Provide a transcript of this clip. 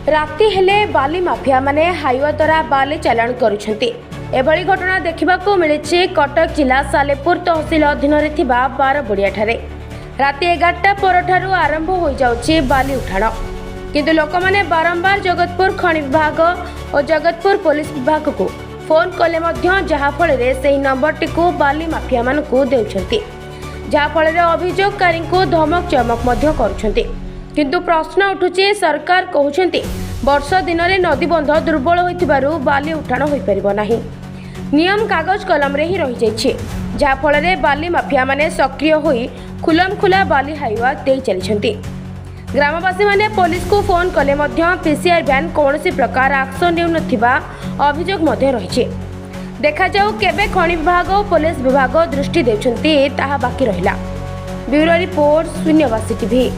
राति हेले बाली माफिया माने हाईवे द्वारा बाली चालाण करुछंती। एभली घटना देखिबाकू मिलिछि कटक जिला सालेपुर तहसील अधीन बारबड़िया ठारे। राति 11टा परठारु आरंभ हो जाउछि बाली उठाण, किंतु लोक माने बारंबार जगतपुर खनि विभाग और जगतपुर पुलिस विभाग को फोन कले मध्य जहा फଳରେ सेही नंबरटी को बाली माफिया मानकू देउछंती, जहा फଳରେ अभियोगकारी को धमक चमक मध्य करुछंती। किंतु प्रश्न उठुछि, सरकार कहउछंती वर्षा दिन में नदीबंध दुर्बल होइतिबारु बाली उठाण होई परिबो नाही। नियम कागज कलम रे ही रही जाइछि, जहा फଳରେ बाली माफिया माने सक्रिय होई खुलम खुला बाली हाईवा दे चलिछंती। ग्रामवासी माने पुलिस को फोन कले मध्य पीसीआर वैन कौनसी प्रकार एक्शन नेउ नथिबा अभियोग मध्य रहिछि। देखा जाऊ केबे खनि विभाग और पुलिस विभाग दृष्टि देउछंती ताहा बाकी रहिला। ब्यूरो रिपोर्ट, शून्य बासी टीवी।